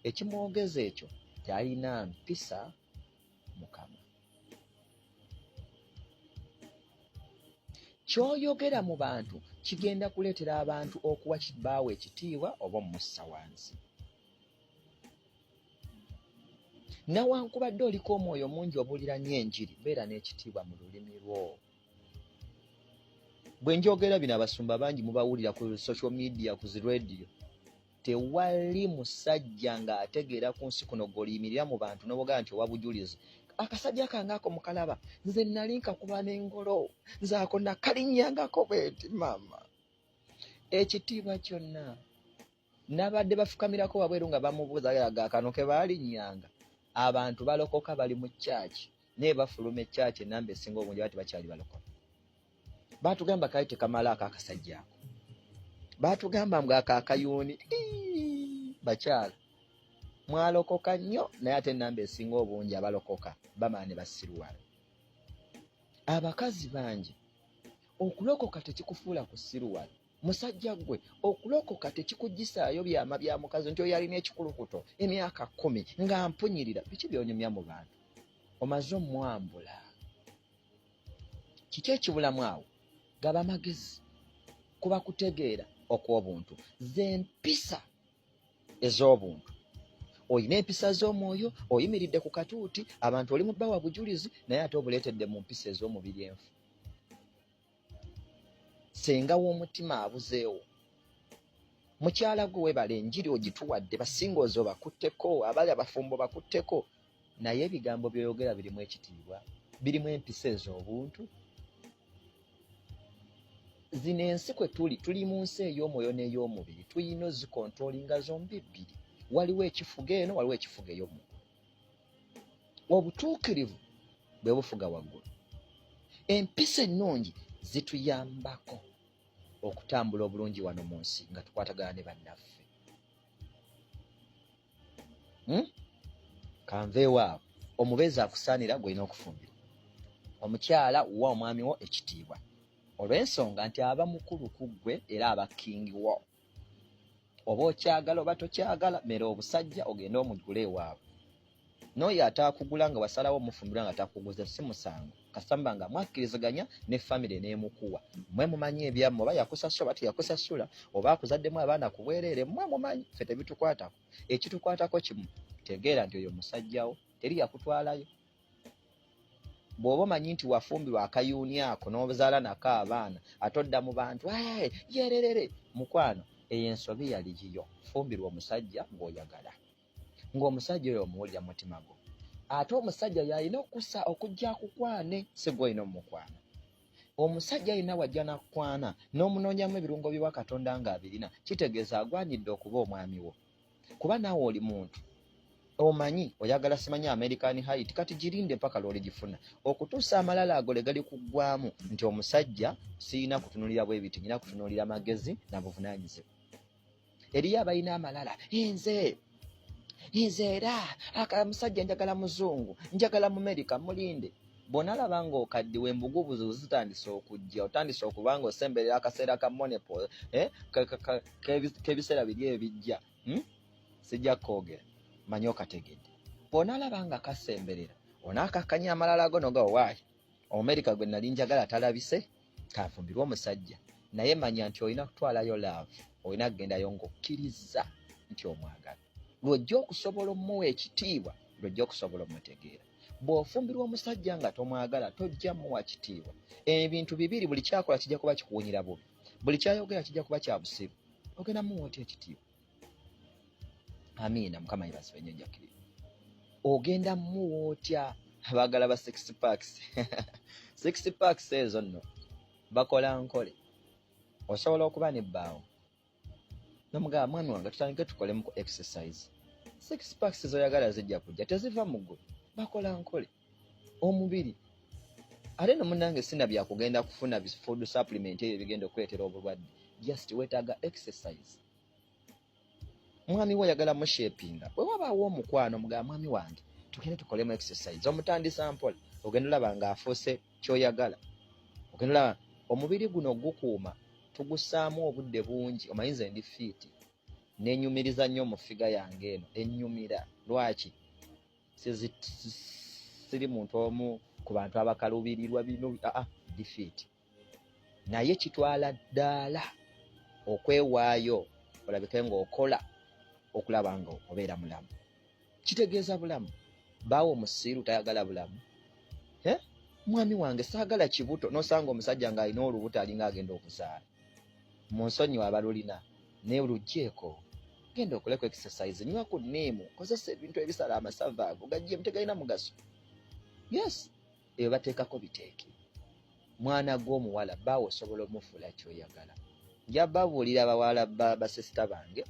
ekimwogeza ekyo talina mpisa Mukama. Ky'oyogera mu bantu kigenda kuleetera abantu okuwa kibaawe ekitiibwa oba omussa wansi. Nawankubadde oliko omwoyo mungi obuulira nnyo enjiri, beera n'ekitiibwa mu lulimi lwo. Bwe njogera bino abasumba bangi mubawulira ku social media, ku zi radio. Tewali musajja ng'ategeera ku nsi kuno gw'oliyimirira mu bantu n'oboogera nti owa bujulizi. Akasajja kange ako mukalaba, nze nali nkakuba n'engolo, nze ako nakalinnyangako bwenti maama. Ekitiibwa kyonna nabadde bafukamirako wabweru nga bamubuuza akano ke baalinnyanga. Abantu balokoka bali mu kyaki naye bafuluma ekyaki enamba esinga obungi bati bakyali balokoka. Baatugamba kali tekamala akakasajja ako, baatugamba mbw akakayuuni bakyala mwalokoka nnyo naye ate enamba esinga obungi abalokoka bamala ne basiruwala. Abakazi bangi okulokoka tekikufuula kusiruwala. Musajja gwe okulokoka tekikuggisaayo byama bya mukazi nti oyo alina ekikulukuto emyaka 10 nga mpunyirira. Biki byonyumya mu bantu? Omaze omwambula. Kiki ekibulamu awo? Gaba magezi kuba kutegeera okw'obuntu, z'empisa ez'obuntu. Oyina empisa z'omwoyo, oyimiridde ku katuuti, abantu oli mu bbawa bujulizi naye ate obuleetedde mu mpisa ez'omubiri enfu. Senga w'omutima abuzeewo. Mukyala gwe webala enjiri ogituwadde, basingoozi bakutteko, abali abafumbo bakutteko, naye ebigambo by'oyogera birimu ekitiibwa, birimu empisa ez'obuntu. Zino ensi kwe tuli mu nsi ey'omwoyo n'ey'omubiri, tuyina ozikontrolinga zombi bbiri. Waliwo ekifuga eno, waliwo ekifuga ey'omu. Obutuukirivu bwe bufuga waggulu. Empisa ennungi zituyambako okutambula obulungi wano mu nsi nga tukwatagana ne bannaffe. Kanveewo awo, omubeezi akusaanira gw'olina okufumbirwa. Omukyala wa omwami wo ekitiibwa olw'ensonga nti aba mukulu ku ggwe era aba kingi wo. Oba okyagala oba tokyagala, mera obusajja ogenda omugula ewaabwe. N'oyo ataakugula nga wasalawo omufumbirwa nga takuguza si musango. Kasamba nga mwakkirizaganya ne famire n'emukuwa. Mmwe mumanyi ebyammwe, oba yakusasula oba teyakusasula, oba akuzaddemu abaana ku bwereere, mmwe mumanyi, ffe tebitukwatako. Ekitukwatako kimu, tegeera nti oyo musajjawo teri yakutwalayo. Bw'oba omanyi nti wafumbirwa akayuuni ako n'obuzaala nako abaana, atodda mu bantu yererere, mukwano eyo ensobi yali yiyo. Fumbirwa omusajja gw'oyagala, ng'omusajja oyo omuwulira mutima gwo. Ate omusajja yalina okujja akukwane, si gw'olina omukwana. Omusajja alina wajja nakukwana n'omunoonyamu ebirungo by'ewa Katonda ng'abirina, kitegeeza agwanidde okuba omwami wo. Kuba naawe oli muntu, omanyi oyagala simanyi American Height, kati girinde mpaka lw'oligifuna, okutuusa amalala ago le gali kuggwamu nti omusajja sirina kutunulira bwe biti, nina kutunulira magezi na buvunaanyizibwa. Eriyo abalina amalala, nze era musajja njagala muzungu, njagala mu America, mulinde. Bw'onalaba ng'okaddiwe embugubuzi zitandise okujja, otandise okuba ng'osemberera akaseera ka monopole, k'ebiseera biri ebijja, sijja kwogera, manyi okategedde. Bw'onalaba nga kasemberera, onaakakkanya amalala go n'ogawaayi, Omumerika gwe nali njagala talabise, kanfumbirwa omusajja. Naye manya nti olina kutwalayo laavu, olina kugendayo ng'okkiriza nti omwagala. Lw'ojja okusobola omuwa ekitiibwa, lw'ojja okusobola omutegeera. Bw'ofumbirwa omusajja nga tomwagala, tojja muwa kitiibwa. Ebintu bibiri, buli kyakola kijja kuba kikuwunyira bubi, buli kyayogera kijja kuba kya busiru. Ogenda muwa otya ekitiibwa? Amiina, Mukama yebazibwe nnyo njakirira. Ogenda muwa otya abaagala ba 6 packs? 6 packs ezo nno bakola nkole. Osobola okuba n'ebbaawo n'omugamba mwami wange tutandike tukolemu ku exercise. 6 packs zoyagala zijja kujja, teziva mu ggwe, bakola nkole omubiri. Ate no munnange sina byakugenda kufuna food supplement ebyo bigenda okuleetera obulwadde, just weetaaga exercise. Mwami we oyagala mushepinga, bwe wabaawo omukwano omugamba mwami wange tugende tukolemu exercise, omutandisa mpola, ogenda olaba ng'afuuse ky'oyagala. Ogenda olaba omubiri guno gukuuma, tugusaamu obudde bungi, omanyi nze ndi fiiti. nenyumiriza nnyo mu figa yange eno ennyumira. Lwaki? Siri muntu omu ku bantu abakaluubirirwa bino defeat, naye kitwala ddaala okwewaayo olabike ng'okola okulaba nga obeera mulamu. Kitegeeza bulamu. Baawo omusiiru tayagala bulamu. Mwami wange saagala kibuto, n'osanga omusajja ng'alina olubuto alinga agenda okuzaala. Mu nsonyi abalulina naye oluggyeko genda okoleko exercise, nywa ku nniimu, kozesa ebintu ebisala amasavu ago gajjemu, tegalina mugaso. Yes, eyo bateekako biteeke. Mwana gw'omuwala baawe osobola omufuula kyoyagala. Nja babuulira abawala basisita bange